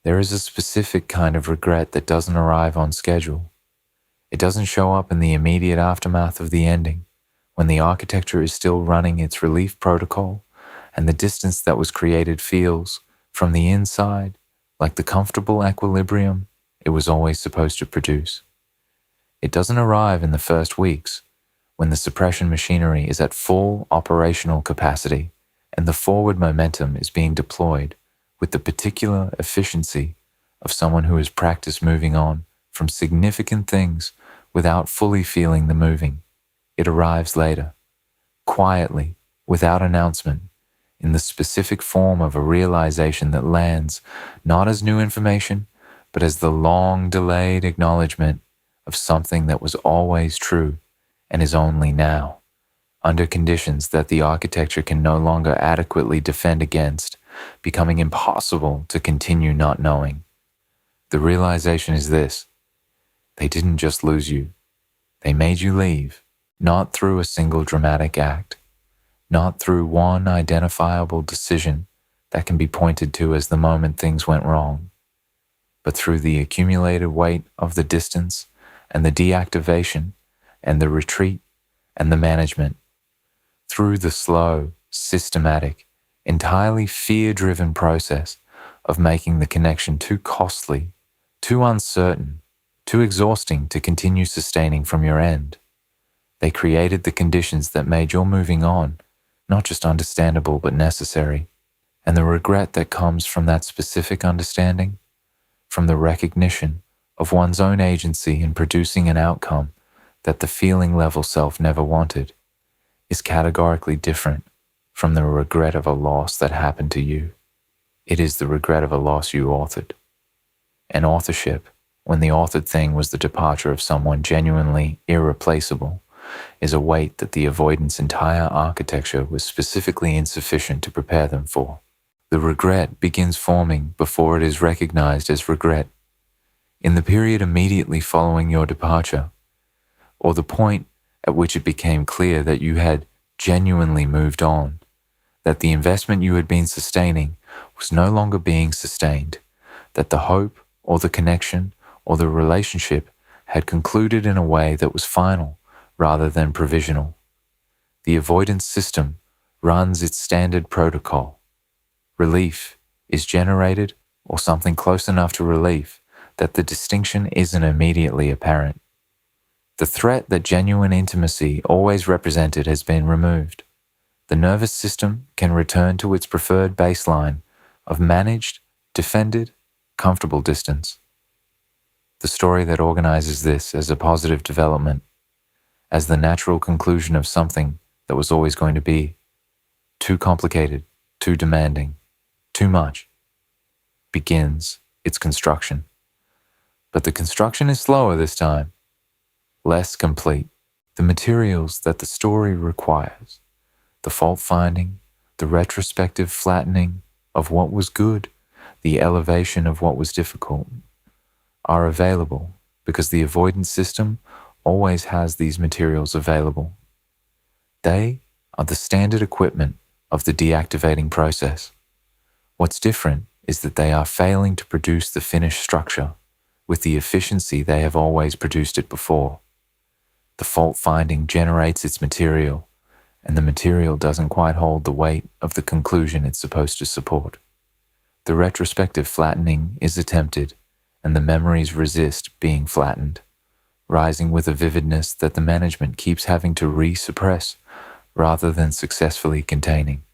There is a specific kind of regret that doesn't arrive on schedule. It doesn't show up in the immediate aftermath of the ending, when the architecture is still running its relief protocol and the distance that was created feels, from the inside, like the comfortable equilibrium it was always supposed to produce. It doesn't arrive in the first weeks, when the suppression machinery is at full operational capacity and the forward momentum is being deployed with the particular efficiency of someone who has practiced moving on from significant things without fully feeling the moving. It arrives later, quietly, without announcement, in the specific form of a realization that lands not as new information, but as the long-delayed acknowledgement of something that was always true and is only now, under conditions that the architecture can no longer adequately defend against, becoming impossible to continue not knowing. The realization is this: they didn't just lose you. They made you leave, not through a single dramatic act, not through one identifiable decision that can be pointed to as the moment things went wrong, but through the accumulated weight of the distance and the deactivation and the retreat and the management, through the slow, systematic, entirely fear-driven process of making the connection too costly, too uncertain, too exhausting to continue sustaining from your end. They created the conditions that made your moving on not just understandable but necessary, and the regret that comes from that specific understanding, from the recognition of one's own agency in producing an outcome that the feeling level self never wanted, is categorically different from the regret of a loss that happened to you. It is the regret of a loss you authored. And authorship, when the authored thing was the departure of someone genuinely irreplaceable, is a weight that the avoidance entire architecture was specifically insufficient to prepare them for. The regret begins forming before it is recognized as regret. In the period immediately following your departure, or the point at which it became clear that you had genuinely moved on, that the investment you had been sustaining was no longer being sustained, that the hope or the connection or the relationship had concluded in a way that was final rather than provisional. The avoidance system runs its standard protocol. Relief is generated, or something close enough to relief that the distinction isn't immediately apparent. The threat that genuine intimacy always represented has been removed. The nervous system can return to its preferred baseline of managed, defended, comfortable distance. The story that organizes this as a positive development, as the natural conclusion of something that was always going to be too complicated, too demanding, too much, begins its construction. But the construction is slower this time, less complete. The materials that the story requires, the fault-finding, the retrospective flattening of what was good, the elevation of what was difficult, are available because the avoidance system always has these materials available. They are the standard equipment of the deactivating process. What's different is that they are failing to produce the finished structure with the efficiency they have always produced it before. The fault-finding generates its material, and the material doesn't quite hold the weight of the conclusion it's supposed to support. The retrospective flattening is attempted, and the memories resist being flattened, rising with a vividness that the management keeps having to re-suppress rather than successfully containing.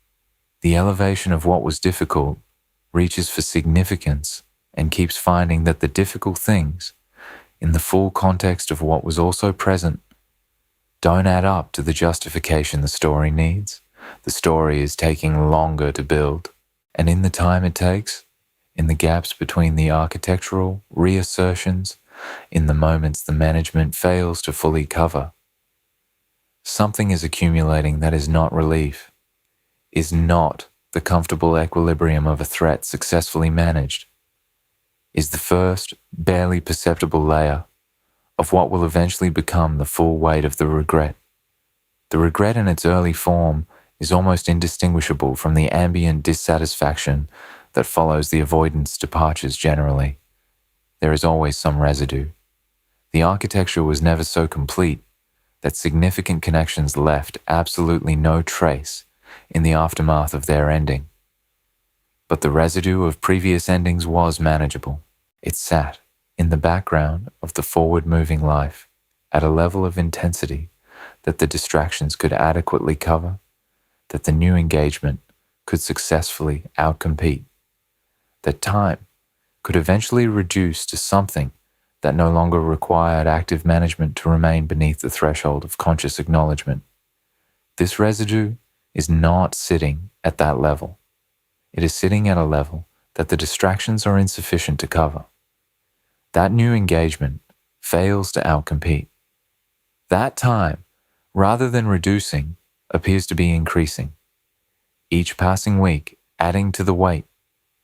The elevation of what was difficult reaches for significance and keeps finding that the difficult things, in the full context of what was also present, don't add up to the justification the story needs. The story is taking longer to build, and in the time it takes, in the gaps between the architectural reassertions, in the moments the management fails to fully cover, something is accumulating that is not relief, is not the comfortable equilibrium of a threat successfully managed, is the first, barely perceptible layer of what will eventually become the full weight of the regret. The regret in its early form is almost indistinguishable from the ambient dissatisfaction that follows the avoidance departures generally. There is always some residue. The architecture was never so complete that significant connections left absolutely no trace in the aftermath of their ending. But the residue of previous endings was manageable. It sat in the background of the forward-moving life at a level of intensity that the distractions could adequately cover, that the new engagement could successfully outcompete, that time could eventually reduce to something that no longer required active management to remain beneath the threshold of conscious acknowledgement. This residue is not sitting at that level. It is sitting at a level that the distractions are insufficient to cover. That new engagement fails to outcompete. That time, rather than reducing, appears to be increasing. Each passing week adding to the weight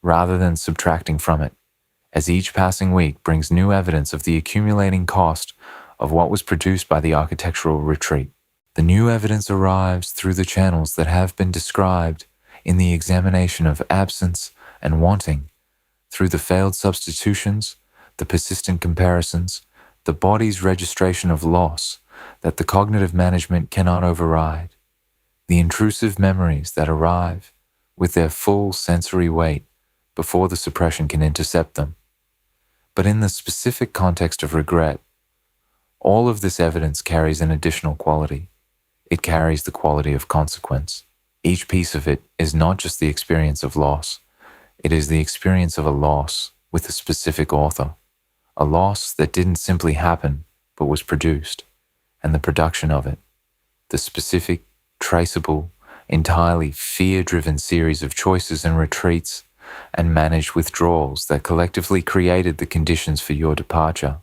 rather than subtracting from it, as each passing week brings new evidence of the accumulating cost of what was produced by the architectural retreat. The new evidence arrives through the channels that have been described in the examination of absence and wanting, through the failed substitutions, the persistent comparisons, the body's registration of loss that the cognitive management cannot override, the intrusive memories that arrive with their full sensory weight before the suppression can intercept them. But in the specific context of regret, all of this evidence carries an additional quality. It carries the quality of consequence. Each piece of it is not just the experience of loss. It is the experience of a loss with a specific author, a loss that didn't simply happen, but was produced, and the production of it, the specific, traceable, entirely fear-driven series of choices and retreats and managed withdrawals that collectively created the conditions for your departure,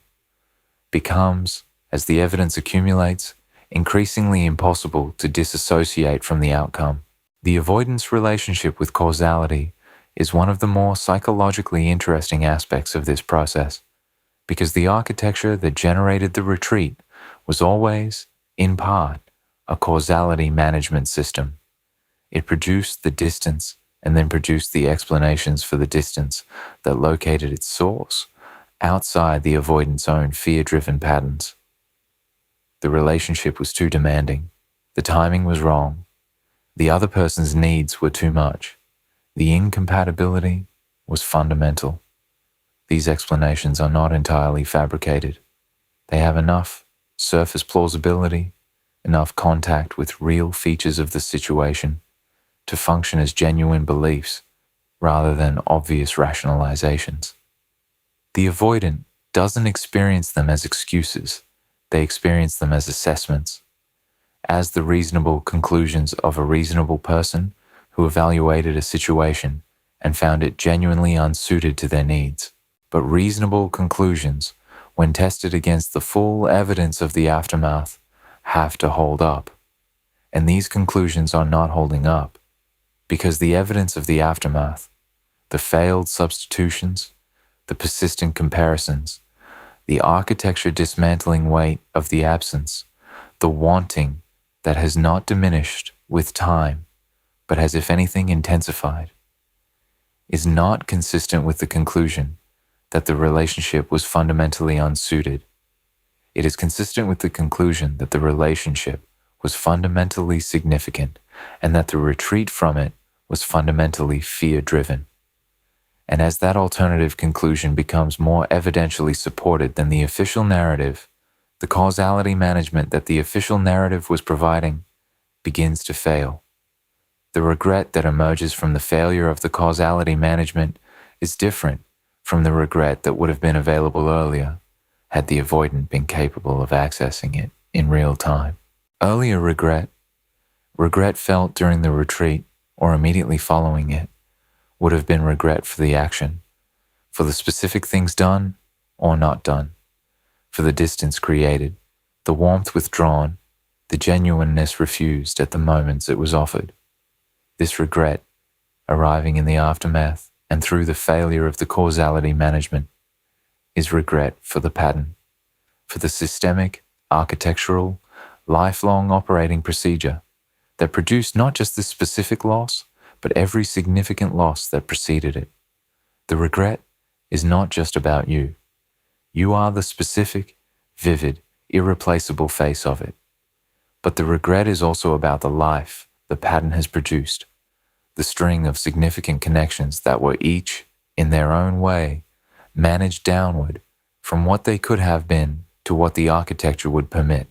becomes, as the evidence accumulates, increasingly impossible to disassociate from the outcome. The avoidance relationship with causality is one of the more psychologically interesting aspects of this process, because the architecture that generated the retreat was always, in part, a causality management system. It produced the distance and then produced the explanations for the distance that located its source outside the avoidant's own fear-driven patterns. The relationship was too demanding. The timing was wrong. The other person's needs were too much. The incompatibility was fundamental. These explanations are not entirely fabricated. They have enough surface plausibility, enough contact with real features of the situation to function as genuine beliefs rather than obvious rationalizations. The avoidant doesn't experience them as excuses. They experience them as assessments, as the reasonable conclusions of a reasonable person who evaluated a situation and found it genuinely unsuited to their needs. But reasonable conclusions, when tested against the full evidence of the aftermath, have to hold up. And these conclusions are not holding up because the evidence of the aftermath, the failed substitutions, the persistent comparisons, the architecture dismantling weight of the absence, the wanting that has not diminished with time, but has, if anything, intensified, is not consistent with the conclusion that the relationship was fundamentally unsuited. It is consistent with the conclusion that the relationship was fundamentally significant and that the retreat from it was fundamentally fear-driven. And as that alternative conclusion becomes more evidentially supported than the official narrative, the causality management that the official narrative was providing begins to fail. The regret that emerges from the failure of the causality management is different from the regret that would have been available earlier had the avoidant been capable of accessing it in real time. Earlier regret felt during the retreat or immediately following it, would have been regret for the action, for the specific things done or not done, for the distance created, the warmth withdrawn, the genuineness refused at the moments it was offered. This regret, arriving in the aftermath and through the failure of the causality management, is regret for the pattern, for the systemic, architectural, lifelong operating procedure that produced not just this specific loss, but every significant loss that preceded it. The regret is not just about you. You are the specific, vivid, irreplaceable face of it. But the regret is also about the life the pattern has produced, the string of significant connections that were each, in their own way, managed downward from what they could have been to what the architecture would permit.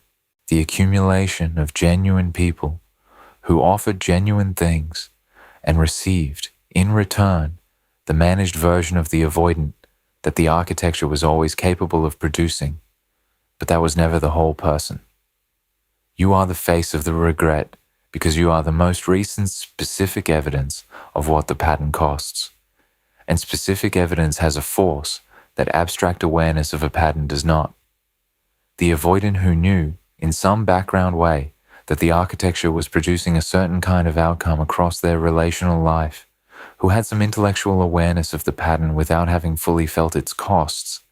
The accumulation of genuine people who offered genuine things and received, in return, the managed version of the avoidant that the architecture was always capable of producing, but that was never the whole person. You are the face of the regret because you are the most recent specific evidence of what the pattern costs. And specific evidence has a force that abstract awareness of a pattern does not. The avoidant who knew, in some background way, that the architecture was producing a certain kind of outcome across their relational life, who had some intellectual awareness of the pattern without having fully felt its costs,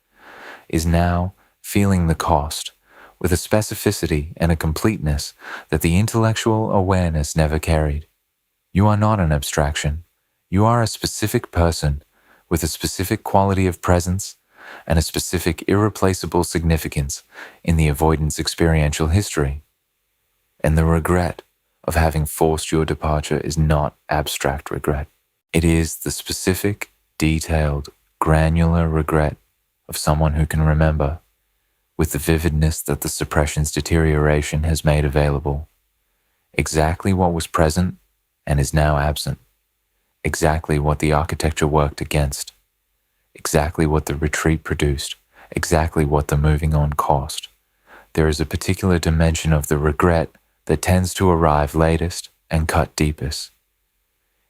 is now feeling the cost with a specificity and a completeness that the intellectual awareness never carried. You are not an abstraction. You are a specific person with a specific quality of presence and a specific irreplaceable significance in the avoidance experiential history. And the regret of having forced your departure is not abstract regret. It is the specific, detailed, granular regret of someone who can remember, with the vividness that the suppression's deterioration has made available, exactly what was present and is now absent, exactly what the architecture worked against, exactly what the retreat produced, exactly what the moving on cost. There is a particular dimension of the regret that tends to arrive latest and cut deepest.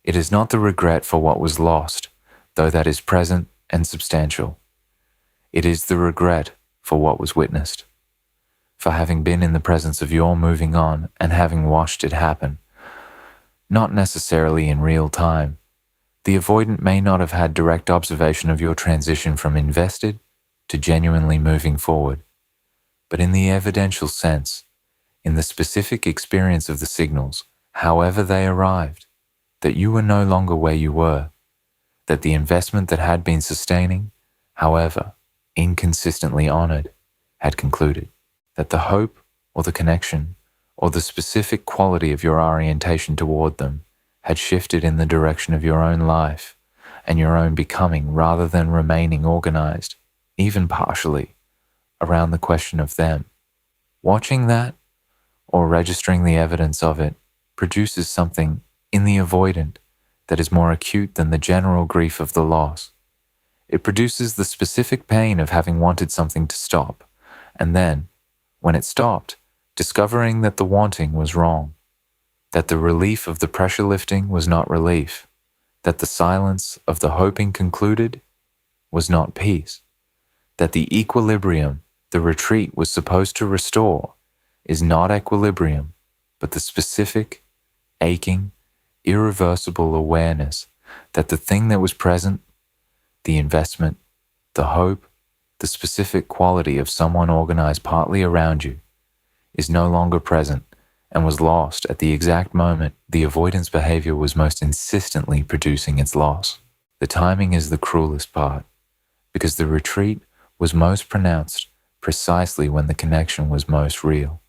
It is not the regret for what was lost, though that is present and substantial. It is the regret for what was witnessed, for having been in the presence of your moving on and having watched it happen. Not necessarily in real time. The avoidant may not have had direct observation of your transition from invested to genuinely moving forward, but in the evidential sense, in the specific experience of the signals, however they arrived, that you were no longer where you were, that the investment that had been sustaining, however inconsistently honored, had concluded, that the hope or the connection or the specific quality of your orientation toward them had shifted in the direction of your own life and your own becoming rather than remaining organized, even partially, around the question of them. Watching that, or registering the evidence of it, produces something in the avoidant that is more acute than the general grief of the loss. It produces the specific pain of having wanted something to stop, and then, when it stopped, discovering that the wanting was wrong, that the relief of the pressure lifting was not relief, that the silence of the hoping concluded was not peace, that the equilibrium the retreat was supposed to restore is not equilibrium, but the specific, aching, irreversible awareness that the thing that was present, the investment, the hope, the specific quality of someone organized partly around you, is no longer present and was lost at the exact moment the avoidance behavior was most insistently producing its loss. The timing is the cruelest part, because the retreat was most pronounced precisely when the connection was most real.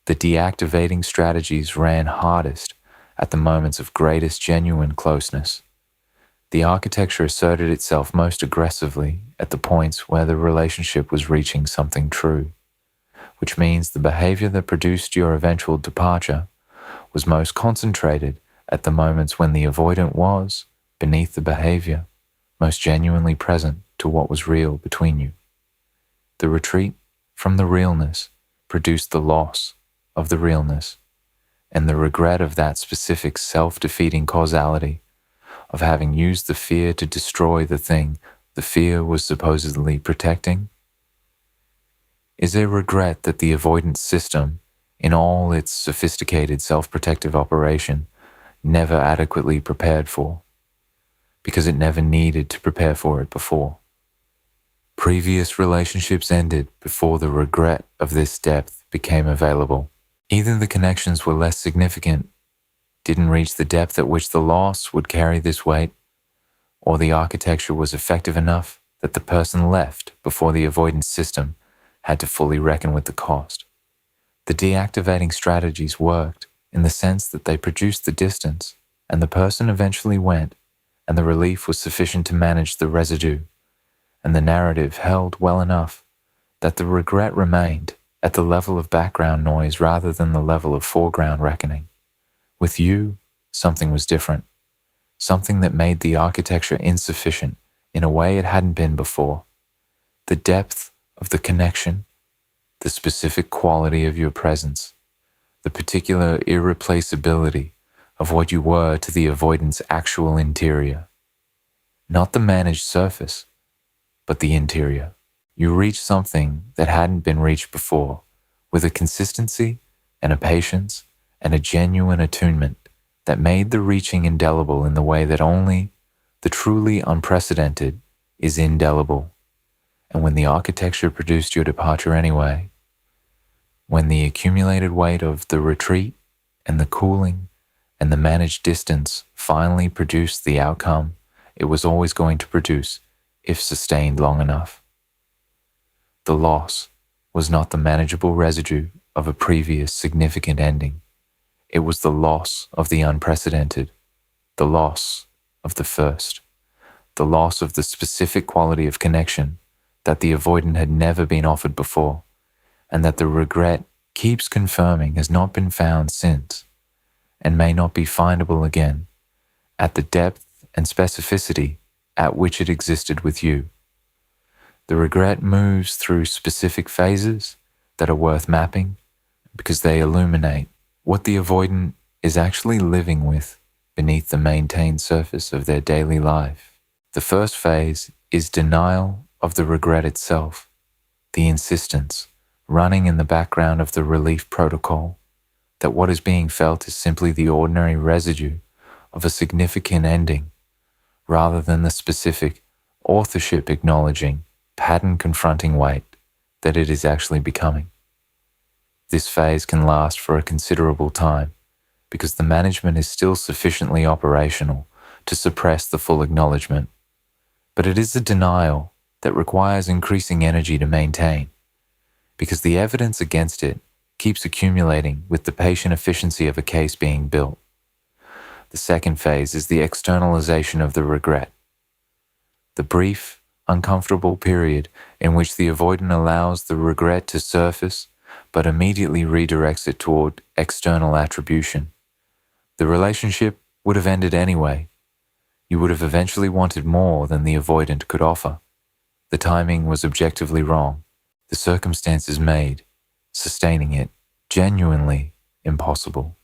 The deactivating strategies ran hardest at the moments of greatest genuine closeness. The architecture asserted itself most aggressively at the points where the relationship was reaching something true, which means the behavior that produced your eventual departure was most concentrated at the moments when the avoidant was, beneath the behavior, most genuinely present to what was real between you. The retreat from the realness produced the loss of the realness, and the regret of that specific self-defeating causality of having used the fear to destroy the thing the fear was supposedly protecting, is a regret that the avoidance system, in all its sophisticated self-protective operation, never adequately prepared for, because it never needed to prepare for it before. Previous relationships ended before the regret of this depth became available. Either the connections were less significant, didn't reach the depth at which the loss would carry this weight, or the architecture was effective enough that the person left before the avoidance system had to fully reckon with the cost. The deactivating strategies worked in the sense that they produced the distance, and the person eventually went, and the relief was sufficient to manage the residue, and the narrative held well enough that the regret remained at the level of background noise rather than the level of foreground reckoning. With you, something was different, something that made the architecture insufficient in a way it hadn't been before. The depth of the connection, the specific quality of your presence, the particular irreplaceability of what you were to the avoidance actual interior. Not the managed surface, but the interior. You reached something that hadn't been reached before, with a consistency and a patience and a genuine attunement that made the reaching indelible in the way that only the truly unprecedented is indelible. And when the architecture produced your departure anyway, when the accumulated weight of the retreat and the cooling and the managed distance finally produced the outcome it was always going to produce if sustained long enough, the loss was not the manageable residue of a previous significant ending. It was the loss of the unprecedented, the loss of the first, the loss of the specific quality of connection that the avoidant had never been offered before, and that the regret keeps confirming has not been found since, and may not be findable again, at the depth and specificity at which it existed with you. The regret moves through specific phases that are worth mapping because they illuminate what the avoidant is actually living with beneath the maintained surface of their daily life. The first phase is denial of the regret itself, the insistence running in the background of the relief protocol that what is being felt is simply the ordinary residue of a significant ending rather than the specific authorship acknowledging pattern confronting weight that it is actually becoming. This phase can last for a considerable time because the management is still sufficiently operational to suppress the full acknowledgement, but it is a denial that requires increasing energy to maintain because the evidence against it keeps accumulating with the patient efficiency of a case being built. The second phase is the externalization of the regret, the brief, uncomfortable period in which the avoidant allows the regret to surface but immediately redirects it toward external attribution. The relationship would have ended anyway. You would have eventually wanted more than the avoidant could offer. The timing was objectively wrong. The circumstances made sustaining it genuinely impossible.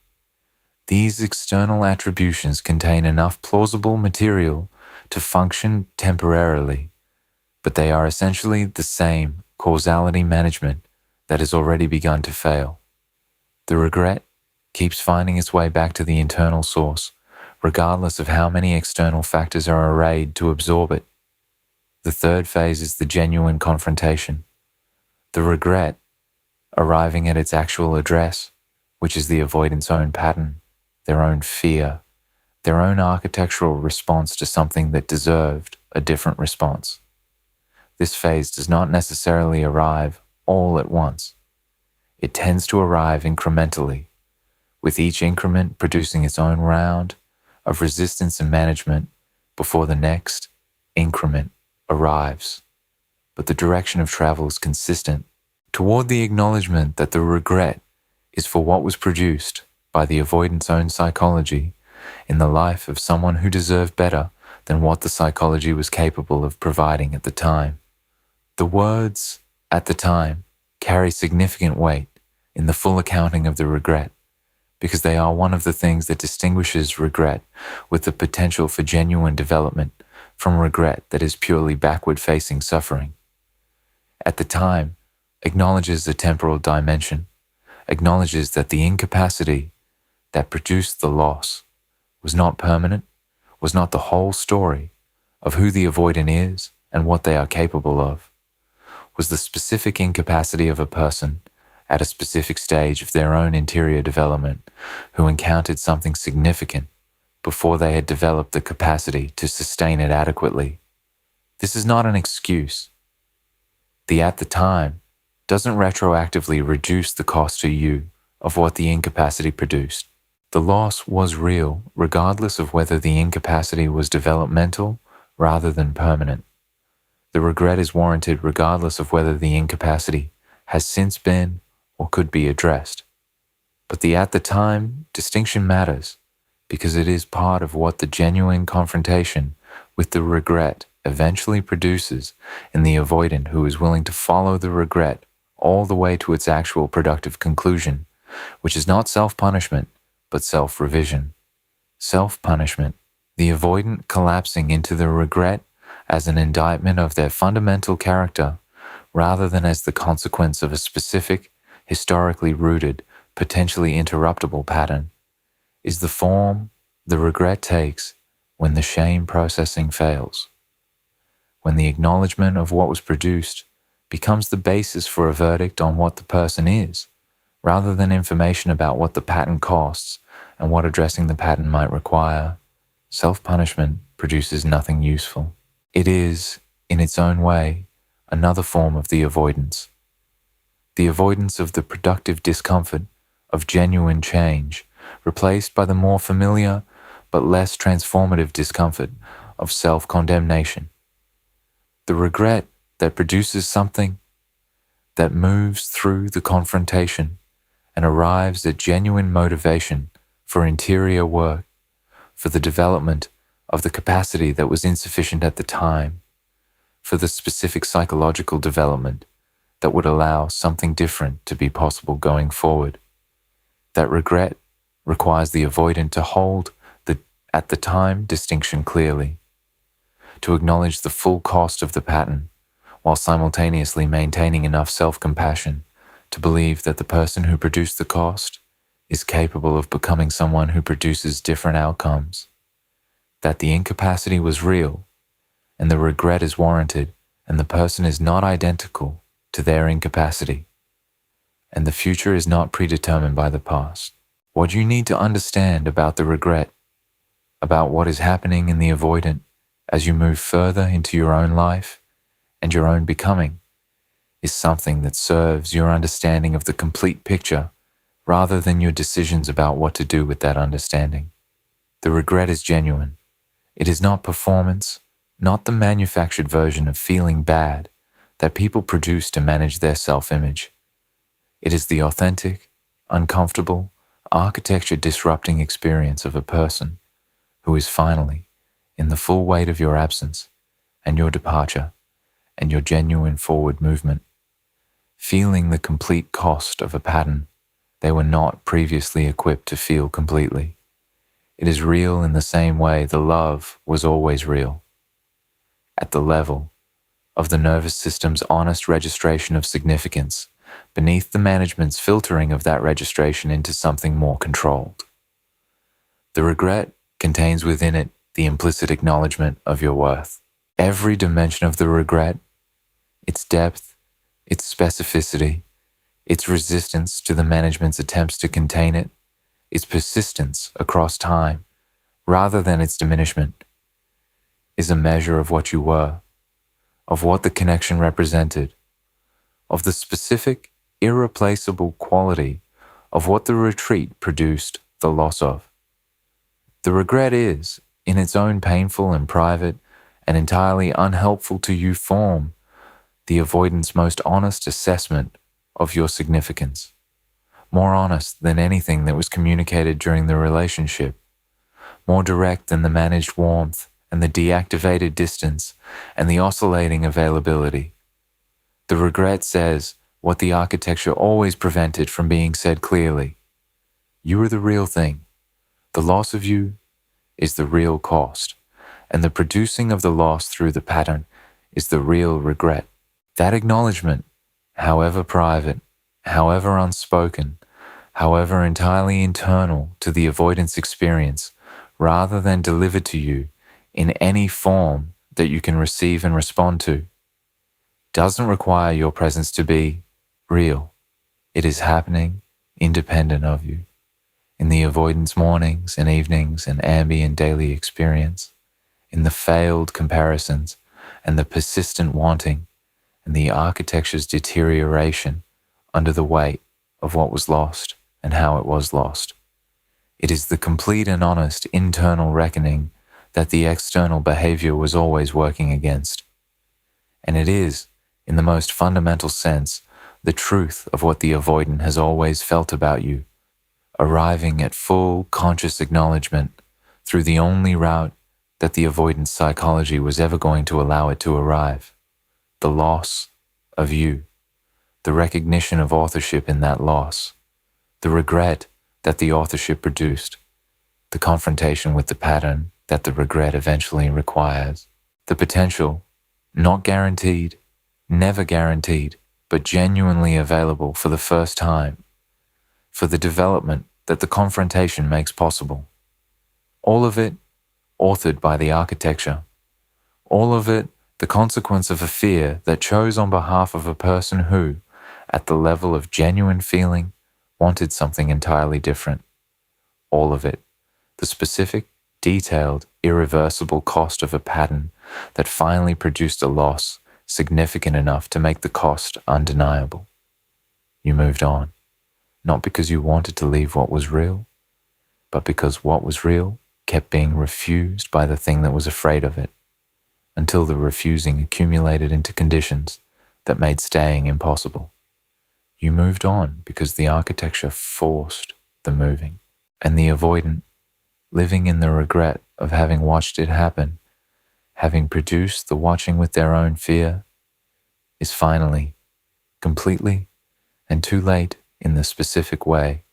These external attributions contain enough plausible material to function temporarily, but they are essentially the same causality management that has already begun to fail. The regret keeps finding its way back to the internal source, regardless of how many external factors are arrayed to absorb it. The third phase is the genuine confrontation. The regret arriving at its actual address, which is the avoidant's own pattern, their own fear, their own architectural response to something that deserved a different response. This phase does not necessarily arrive all at once. It tends to arrive incrementally, with each increment producing its own round of resistance and management before the next increment arrives. But the direction of travel is consistent toward the acknowledgement that the regret is for what was produced by the avoidant's own psychology in the life of someone who deserved better than what the psychology was capable of providing at the time. The words "at the time" carry significant weight in the full accounting of the regret, because they are one of the things that distinguishes regret with the potential for genuine development from regret that is purely backward-facing suffering. At the time acknowledges a temporal dimension, acknowledges that the incapacity that produced the loss was not permanent, was not the whole story of who the avoidant is and what they are capable of, was the specific incapacity of a person at a specific stage of their own interior development who encountered something significant before they had developed the capacity to sustain it adequately. This is not an excuse. The at the time doesn't retroactively reduce the cost to you of what the incapacity produced. The loss was real regardless of whether the incapacity was developmental rather than permanent. The regret is warranted regardless of whether the incapacity has since been or could be addressed. But the at the time distinction matters because it is part of what the genuine confrontation with the regret eventually produces in the avoidant who is willing to follow the regret all the way to its actual productive conclusion, which is not self-punishment, but self-revision. Self-punishment, the avoidant collapsing into the regret as an indictment of their fundamental character rather than as the consequence of a specific, historically rooted, potentially interruptible pattern, is the form the regret takes when the shame processing fails. When the acknowledgement of what was produced becomes the basis for a verdict on what the person is, rather than information about what the pattern costs and what addressing the pattern might require, self-punishment produces nothing useful. It is, in its own way, another form of the avoidance. The avoidance of the productive discomfort of genuine change, replaced by the more familiar but less transformative discomfort of self-condemnation. The regret that produces something that moves through the confrontation and arrives at genuine motivation for interior work, for the development of the capacity that was insufficient at the time, for the specific psychological development that would allow something different to be possible going forward. That regret requires the avoidant to hold the at the time distinction clearly, to acknowledge the full cost of the pattern, while simultaneously maintaining enough self-compassion to believe that the person who produced the cost is capable of becoming someone who produces different outcomes, that the incapacity was real, and the regret is warranted, and the person is not identical to their incapacity, and the future is not predetermined by the past. What you need to understand about the regret, about what is happening in the avoidant as you move further into your own life and your own becoming, is something that serves your understanding of the complete picture rather than your decisions about what to do with that understanding. The regret is genuine. It is not performance, not the manufactured version of feeling bad that people produce to manage their self-image. It is the authentic, uncomfortable, architecture-disrupting experience of a person who is finally, in the full weight of your absence and your departure and your genuine forward movement, feeling the complete cost of a pattern they were not previously equipped to feel completely. It is real in the same way the love was always real, at the level of the nervous system's honest registration of significance, beneath the management's filtering of that registration into something more controlled. The regret contains within it the implicit acknowledgement of your worth. Every dimension of the regret, its depth, its specificity, its resistance to the management's attempts to contain it, its persistence across time, rather than its diminishment, is a measure of what you were, of what the connection represented, of the specific, irreplaceable quality of what the retreat produced the loss of. The regret is, in its own painful and private and entirely unhelpful to you form, the avoidant's most honest assessment of your significance, more honest than anything that was communicated during the relationship, more direct than the managed warmth and the deactivated distance and the oscillating availability. The regret says what the architecture always prevented from being said clearly. You are the real thing. The loss of you is the real cost, and the producing of the loss through the pattern is the real regret. That acknowledgement, however private, however unspoken, however entirely internal to the avoidance experience, rather than delivered to you in any form that you can receive and respond to, doesn't require your presence to be real. It is happening independent of you. in the avoidance mornings and evenings and ambient daily experience, in the failed comparisons and the persistent wanting and the architecture's deterioration under the weight of what was lost and how it was lost. It is the complete and honest internal reckoning that the external behavior was always working against. And it is, in the most fundamental sense, the truth of what the avoidant has always felt about you, arriving at full conscious acknowledgement through the only route that the avoidance psychology was ever going to allow it to arrive, the loss of you, the recognition of authorship in that loss, the regret that the authorship produced, the confrontation with the pattern that the regret eventually requires, the potential, not guaranteed, never guaranteed, but genuinely available for the first time, for the development that the confrontation makes possible. All of it authored by the architecture. All of it the consequence of a fear that chose on behalf of a person who, at the level of genuine feeling, wanted something entirely different. All of it the specific, detailed, irreversible cost of a pattern that finally produced a loss significant enough to make the cost undeniable. You moved on, not because you wanted to leave what was real, but because what was real kept being refused by the thing that was afraid of it, until the refusing accumulated into conditions that made staying impossible. You moved on because the architecture forced the moving, and the avoidant, living in the regret of having watched it happen, having produced the watching with their own fear, is finally, completely, and too late in the specific way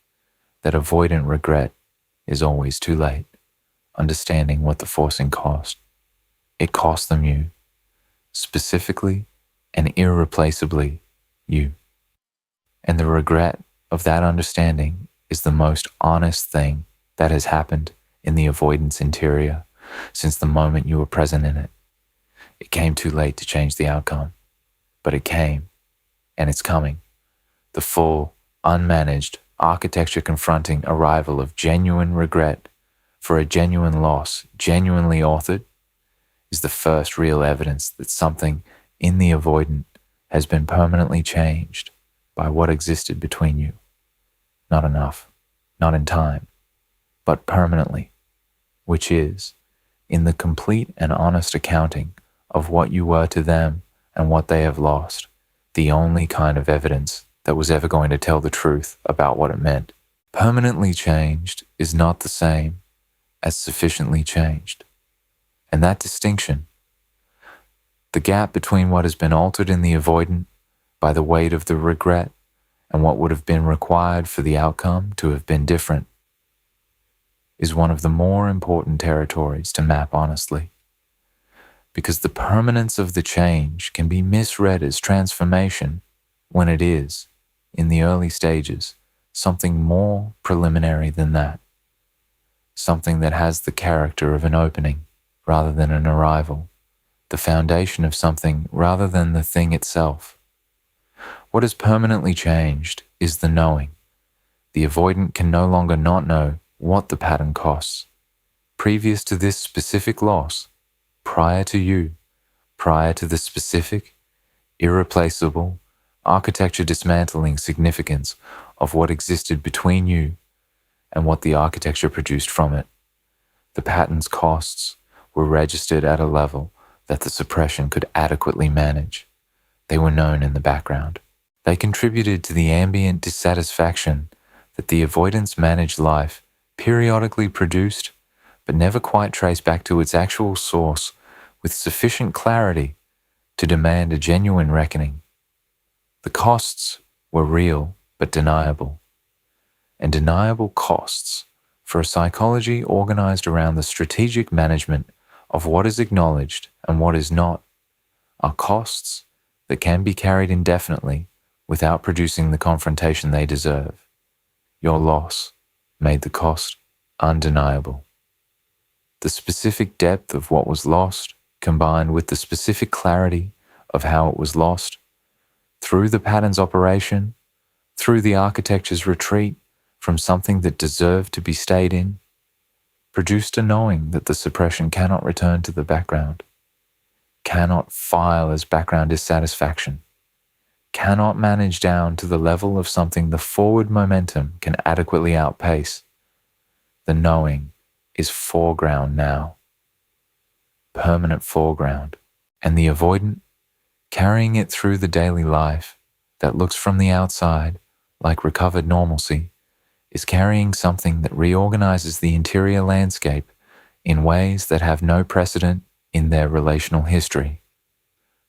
that avoidant regret is always too late, understanding what the forcing cost. It cost them you, specifically and irreplaceably you. And the regret of that understanding is the most honest thing that has happened in the avoidance interior since the moment you were present in it. It came too late to change the outcome, but it came, and it's coming. The full, unmanaged, architecture-confronting arrival of genuine regret for a genuine loss, genuinely authored, is the first real evidence that something in the avoidant has been permanently changed by what existed between you. Not enough, not in time, but permanently, which is, in the complete and honest accounting of what you were to them and what they have lost, the only kind of evidence that was ever going to tell the truth about what it meant. Permanently changed is not the same as sufficiently changed. And that distinction, the gap between what has been altered in the avoidant by the weight of the regret and what would have been required for the outcome to have been different, is one of the more important territories to map honestly. Because the permanence of the change can be misread as transformation when it is, in the early stages, something more preliminary than that. Something that has the character of an opening rather than an arrival, the foundation of something rather than the thing itself. What is permanently changed is the knowing. The avoidant can no longer not know what the pattern costs. Previous to this specific loss, prior to you, prior to the specific, irreplaceable, architecture dismantling significance of what existed between you and what the architecture produced from it, the pattern's costs were registered at a level that the suppression could adequately manage. They were known in the background. They contributed to the ambient dissatisfaction that the avoidance managed life periodically produced, but never quite traced back to its actual source with sufficient clarity to demand a genuine reckoning. The costs were real but deniable, and deniable costs for a psychology organized around the strategic management of what is acknowledged and what is not are costs that can be carried indefinitely without producing the confrontation they deserve. Your loss made the cost undeniable. The specific depth of what was lost, combined with the specific clarity of how it was lost, through the pattern's operation, through the architecture's retreat from something that deserved to be stayed in, produced a knowing that the suppression cannot return to the background, cannot file as background dissatisfaction, cannot manage down to the level of something the forward momentum can adequately outpace. The knowing is foreground now, permanent foreground, and the avoidant, carrying it through the daily life that looks from the outside like recovered normalcy, is carrying something that reorganizes the interior landscape in ways that have no precedent in their relational history.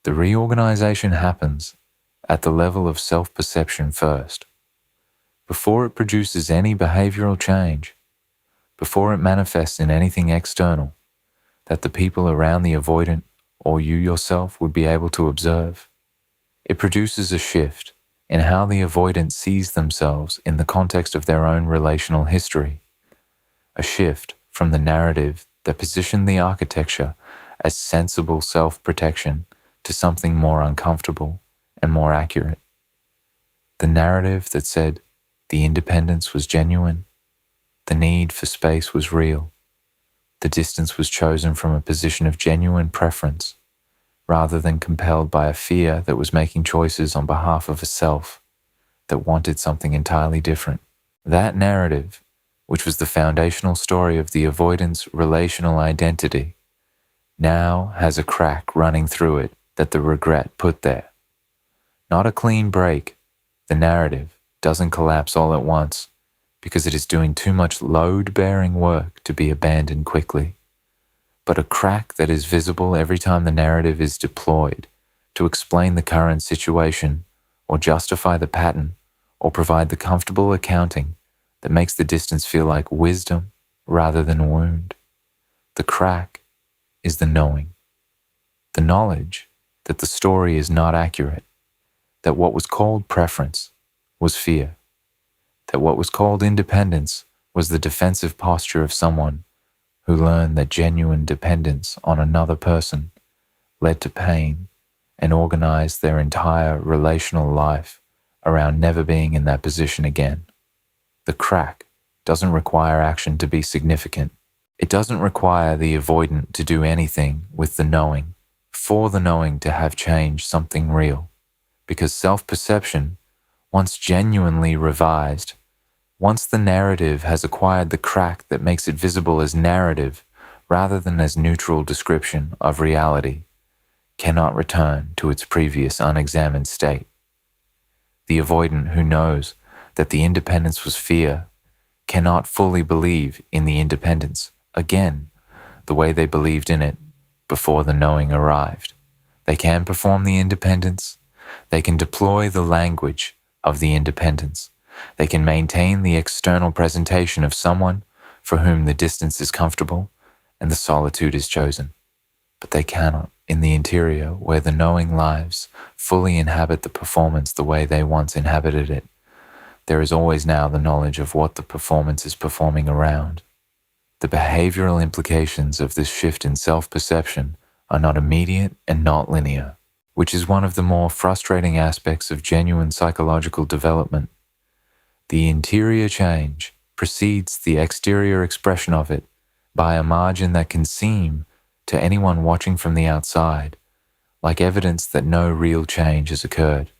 The reorganization happens at the level of self-perception first. Before it produces any behavioral change, before it manifests in anything external that the people around the avoidant or you yourself would be able to observe, it produces a shift in how the avoidant sees themselves in the context of their own relational history, a shift from the narrative that positioned the architecture as sensible self-protection to something more uncomfortable and more accurate. The narrative that said the independence was genuine, the need for space was real, the distance was chosen from a position of genuine preference, rather than compelled by a fear that was making choices on behalf of a self that wanted something entirely different. That narrative, which was the foundational story of the avoidance relational identity, now has a crack running through it that the regret put there. Not a clean break. The narrative doesn't collapse all at once because it is doing too much load-bearing work to be abandoned quickly, but a crack that is visible every time the narrative is deployed to explain the current situation or justify the pattern or provide the comfortable accounting that makes the distance feel like wisdom rather than a wound. The crack is the knowing. The knowledge that the story is not accurate, that what was called preference was fear, that what was called independence was the defensive posture of someone who learned that genuine dependence on another person led to pain and organized their entire relational life around never being in that position again. The crack doesn't require action to be significant. It doesn't require the avoidant to do anything with the knowing, for the knowing to have changed something real, because self-perception, once genuinely revised, once the narrative has acquired the crack that makes it visible as narrative rather than as neutral description of reality, cannot return to its previous unexamined state. The avoidant who knows that the independence was fear cannot fully believe in the independence again the way they believed in it before the knowing arrived. They can perform the independence. They can deploy the language of the independence. They can maintain the external presentation of someone for whom the distance is comfortable and the solitude is chosen. But they cannot, in the interior where the knowing lives, fully inhabit the performance the way they once inhabited it. There is always now the knowledge of what the performance is performing around. The behavioral implications of this shift in self-perception are not immediate and not linear, which is one of the more frustrating aspects of genuine psychological development. The interior change precedes the exterior expression of it by a margin that can seem, to anyone watching from the outside, like evidence that no real change has occurred.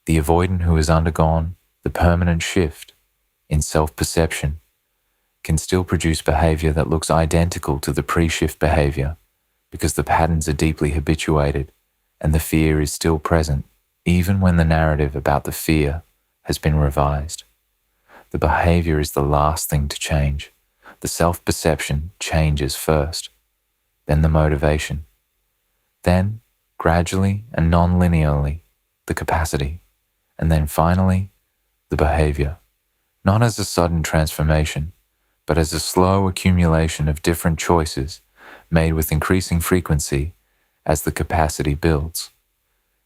The avoidant who has undergone the permanent shift in self-perception can still produce behavior that looks identical to the pre-shift behavior because the patterns are deeply habituated and the fear is still present even when the narrative about the fear has been revised. The behavior is the last thing to change. The self-perception changes first, then the motivation, then, gradually and non-linearly, the capacity, and then finally, the behavior, not as a sudden transformation, but as a slow accumulation of different choices made with increasing frequency as the capacity builds.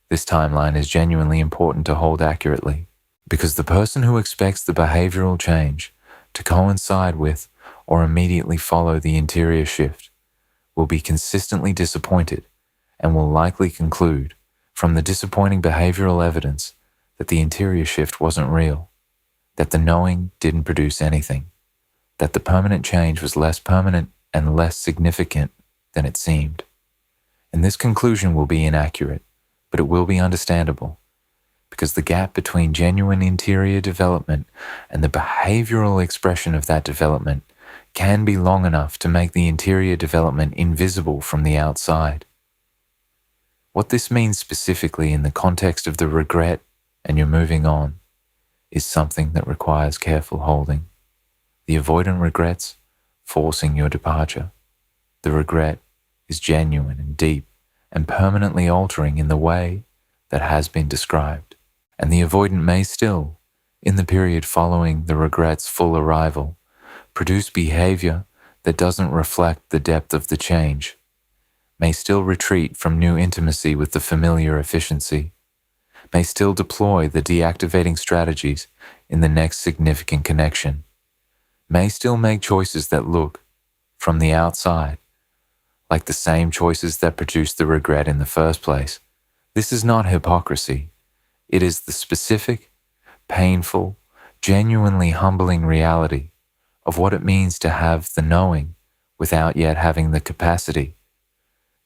This timeline is genuinely important to hold accurately, because the person who expects the behavioral change to coincide with or immediately follow the interior shift will be consistently disappointed and will likely conclude from the disappointing behavioral evidence that the interior shift wasn't real. that the knowing didn't produce anything, that the permanent change was less permanent and less significant than it seemed. And this conclusion will be inaccurate, but it will be understandable, because the gap between genuine interior development and the behavioral expression of that development can be long enough to make the interior development invisible from the outside. What this means specifically in the context of the regret and you're moving on is something that requires careful holding. The avoidant regrets forcing your departure. The regret is genuine and deep and permanently altering in the way that has been described. And the avoidant may still, in the period following the regret's full arrival, produce behavior that doesn't reflect the depth of the change, may still retreat from new intimacy with the familiar efficiency, may still deploy the deactivating strategies in the next significant connection, may still make choices that look, from the outside, like the same choices that produced the regret in the first place. This is not hypocrisy. It is the specific, painful, genuinely humbling reality of what it means to have the knowing without yet having the capacity,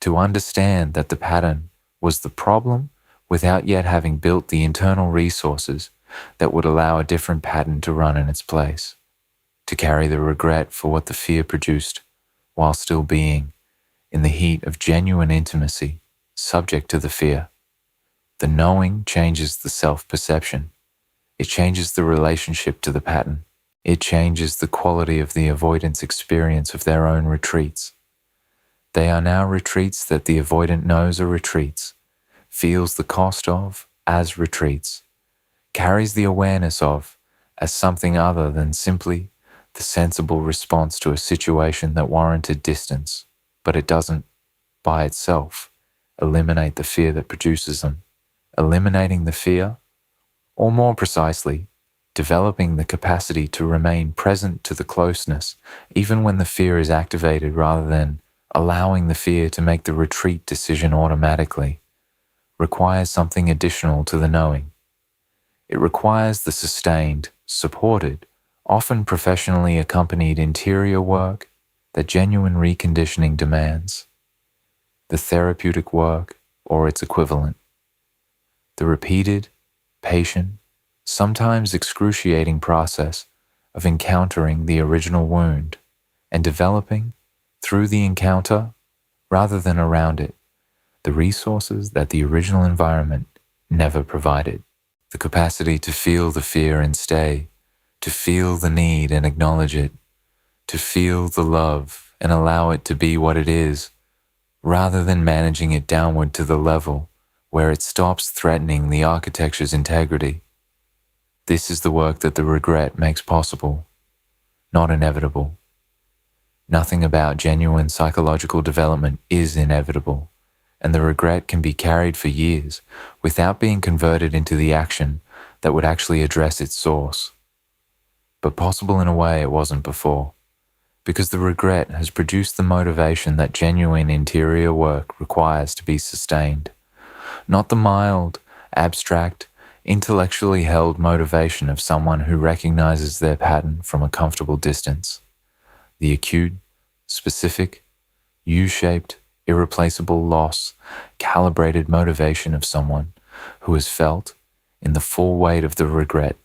to understand that the pattern was the problem without yet having built the internal resources that would allow a different pattern to run in its place, to carry the regret for what the fear produced while still being, in the heat of genuine intimacy, subject to the fear. The knowing changes the self-perception. It changes the relationship to the pattern. It changes the quality of the avoidance experience of their own retreats. They are now retreats that the avoidant knows are retreats, feels the cost of as retreats, carries the awareness of as something other than simply the sensible response to a situation that warranted distance, but it doesn't, by itself, eliminate the fear that produces them. Eliminating the fear, or more precisely, developing the capacity to remain present to the closeness, even when the fear is activated, rather than allowing the fear to make the retreat decision automatically, requires something additional to the knowing. It requires the sustained, supported, often professionally accompanied interior work that genuine reconditioning demands. The therapeutic work, or its equivalent. The repeated, patient, sometimes excruciating process of encountering the original wound and developing, through the encounter, rather than around it, the resources that the original environment never provided. The capacity to feel the fear and stay, to feel the need and acknowledge it, to feel the love and allow it to be what it is, rather than managing it downward to the level where it stops threatening the architecture's integrity. This is the work that the regret makes possible, not inevitable. Nothing about genuine psychological development is inevitable, and the regret can be carried for years without being converted into the action that would actually address its source. But possible in a way it wasn't before, because the regret has produced the motivation that genuine interior work requires to be sustained. Not the mild, abstract, intellectually held motivation of someone who recognizes their pattern from a comfortable distance. The acute, specific, U-shaped, irreplaceable loss, calibrated motivation of someone who has felt, in the full weight of the regret,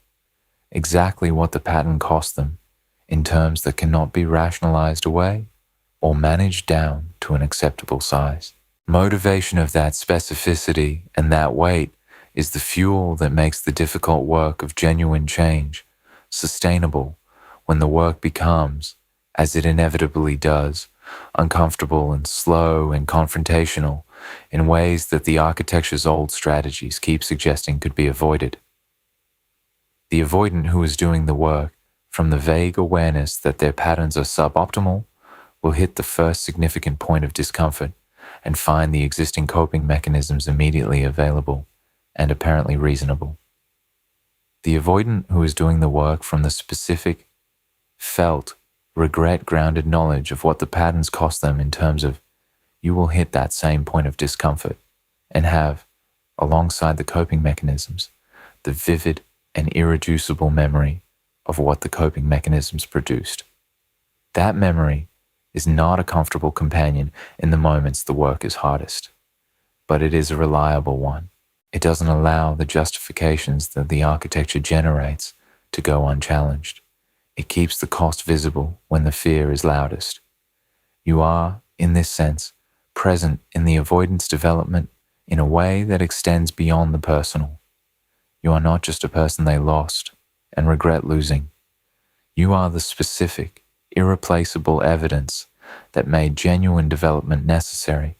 exactly what the pattern cost them in terms that cannot be rationalized away or managed down to an acceptable size. Motivation of that specificity and that weight is the fuel that makes the difficult work of genuine change sustainable when the work becomes, as it inevitably does, uncomfortable and slow and confrontational in ways that the architecture's old strategies keep suggesting could be avoided. The avoidant who is doing the work from the vague awareness that their patterns are suboptimal will hit the first significant point of discomfort and find the existing coping mechanisms immediately available and apparently reasonable. The avoidant who is doing the work from the specific, felt, regret-grounded knowledge of what the patterns cost them in terms of you will hit that same point of discomfort and have, alongside the coping mechanisms, the vivid and irreducible memory of what the coping mechanisms produced. That memory is not a comfortable companion in the moments the work is hardest, but it is a reliable one. It doesn't allow the justifications that the architecture generates to go unchallenged. It keeps the cost visible when the fear is loudest. You are, in this sense, present in the avoidance development in a way that extends beyond the personal. You are not just a person they lost and regret losing. You are the specific, irreplaceable evidence that made genuine development necessary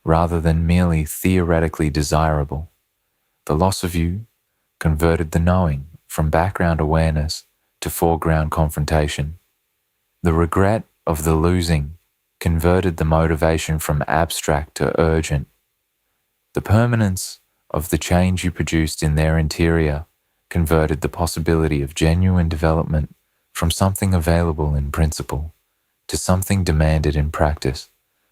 rather than merely theoretically desirable. The loss of you converted the knowing from background awareness to foreground confrontation. The regret of the losing converted the motivation from abstract to urgent. The permanence of the change you produced in their interior converted the possibility of genuine development from something available in principle to something demanded in practice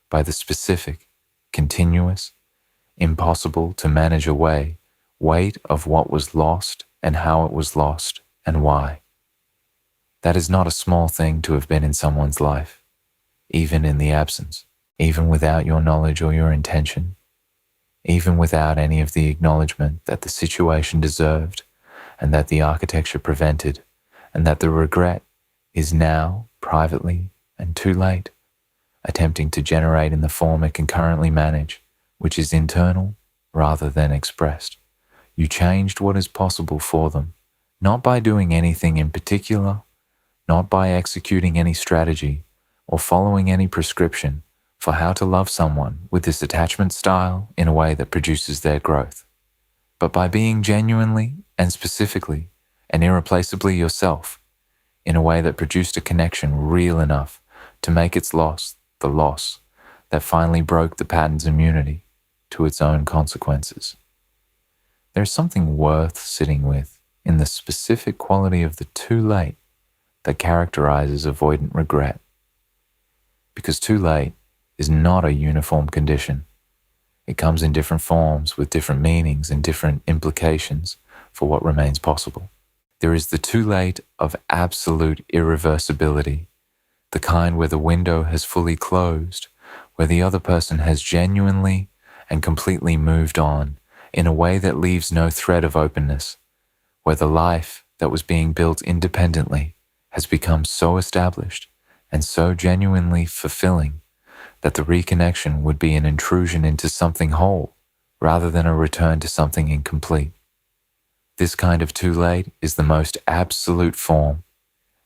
by the specific, continuous, impossible to manage away weight of what was lost and how it was lost and why. That is not a small thing to have been in someone's life, even in the absence, even without your knowledge or your intention, even without any of the acknowledgement that the situation deserved and that the architecture prevented, and that the regret is now, privately and too late, attempting to generate in the form it can currently manage, which is internal rather than expressed. You changed what is possible for them, not by doing anything in particular, not by executing any strategy or following any prescription for how to love someone with this attachment style in a way that produces their growth, but by being genuinely and specifically and irreplaceably yourself in a way that produced a connection real enough to make its loss the loss that finally broke the pattern's immunity to its own consequences. There's something worth sitting with in the specific quality of the too late that characterizes avoidant regret. Because too late is not a uniform condition. It comes in different forms with different meanings and different implications for what remains possible. There is the too late of absolute irreversibility, the kind where the window has fully closed, where the other person has genuinely and completely moved on in a way that leaves no thread of openness, where the life that was being built independently has become so established and so genuinely fulfilling that the reconnection would be an intrusion into something whole rather than a return to something incomplete. This kind of too late is the most absolute form,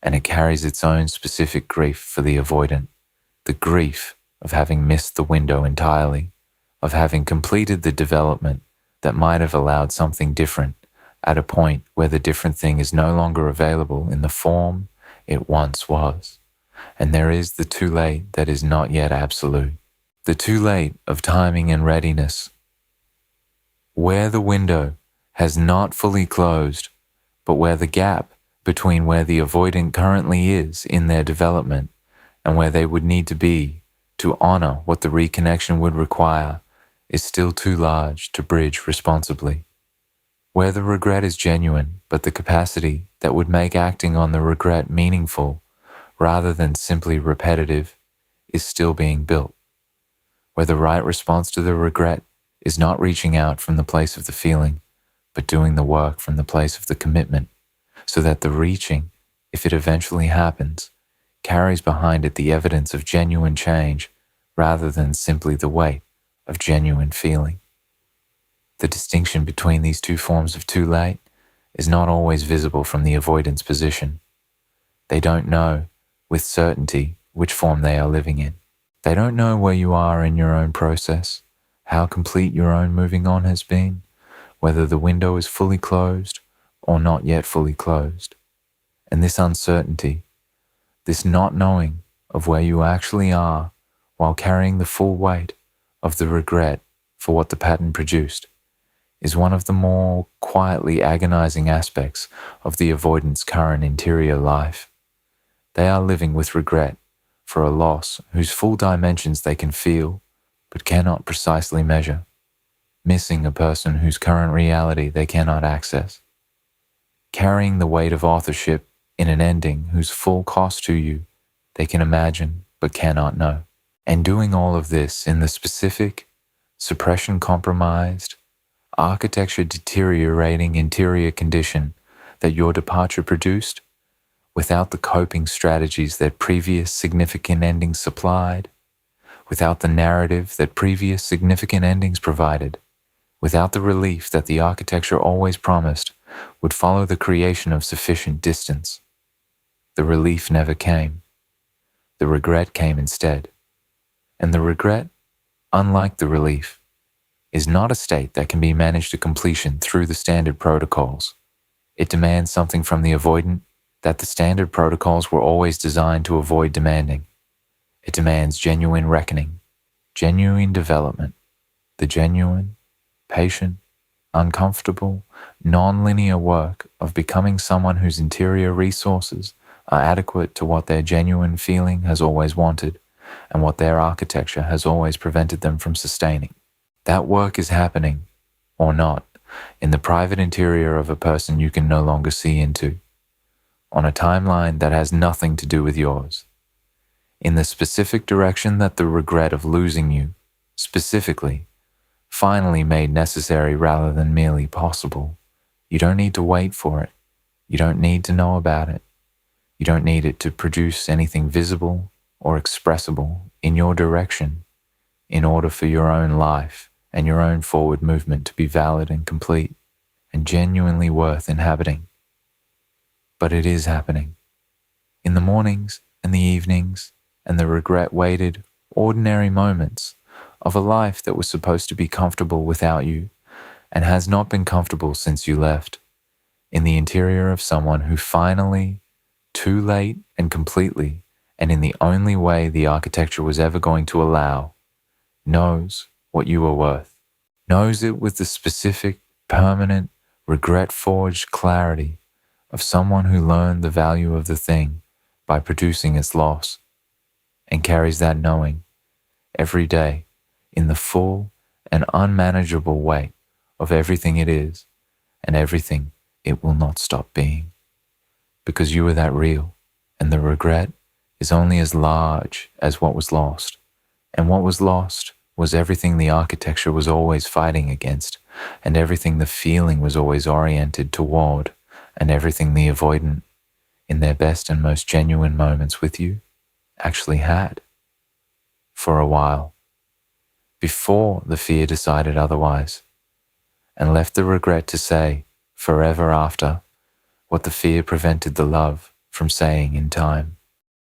and it carries its own specific grief for the avoidant, the grief of having missed the window entirely, of having completed the development that might have allowed something different at a point where the different thing is no longer available in the form it once was. And there is the too late that is not yet absolute, the too late of timing and readiness, where the window has not fully closed, but where the gap between where the avoidant currently is in their development and where they would need to be to honor what the reconnection would require is still too large to bridge responsibly. Where the regret is genuine, but the capacity that would make acting on the regret meaningful rather than simply repetitive is still being built. Where the right response to the regret is not reaching out from the place of the feeling, but doing the work from the place of the commitment, so that the reaching, if it eventually happens, carries behind it the evidence of genuine change rather than simply the weight of genuine feeling. The distinction between these two forms of too late is not always visible from the avoidance position. They don't know with certainty which form they are living in. They don't know where you are in your own process, how complete your own moving on has been, whether the window is fully closed or not yet fully closed. And this uncertainty, this not knowing of where you actually are while carrying the full weight of the regret for what the pattern produced, is one of the more quietly agonizing aspects of the avoidant's current interior life. They are living with regret for a loss whose full dimensions they can feel but cannot precisely measure, missing a person whose current reality they cannot access, carrying the weight of authorship in an ending whose full cost to you they can imagine but cannot know. And doing all of this in the specific, suppression compromised, architecture deteriorating interior condition that your departure produced, without the coping strategies that previous significant endings supplied, without the narrative that previous significant endings provided, without the relief that the architecture always promised would follow the creation of sufficient distance. The relief never came. The regret came instead. And the regret, unlike the relief, is not a state that can be managed to completion through the standard protocols. It demands something from the avoidant that the standard protocols were always designed to avoid demanding. It demands genuine reckoning, genuine development, the genuine, patient, uncomfortable, non-linear work of becoming someone whose interior resources are adequate to what their genuine feeling has always wanted and what their architecture has always prevented them from sustaining. That work is happening, or not, in the private interior of a person you can no longer see into, on a timeline that has nothing to do with yours, in the specific direction that the regret of losing you, specifically, finally made necessary rather than merely possible. You don't need to wait for it. You don't need to know about it. You don't need it to produce anything visible or expressible in your direction in order for your own life and your own forward movement to be valid and complete and genuinely worth inhabiting. But it is happening. In the mornings and the evenings and the regret-weighted, ordinary moments of a life that was supposed to be comfortable without you and has not been comfortable since you left, in the interior of someone who finally, too late and completely, and in the only way the architecture was ever going to allow, knows what you are worth, knows it with the specific, permanent, regret-forged clarity of someone who learned the value of the thing by producing its loss, and carries that knowing every day in the full and unmanageable weight of everything it is and everything it will not stop being. Because you are that real, and the regret is only as large as what was lost. And what was lost was everything the architecture was always fighting against, and everything the feeling was always oriented toward, and everything the avoidant, in their best and most genuine moments with you, actually had. For a while. Before the fear decided otherwise, and left the regret to say, forever after, what the fear prevented the love from saying in time.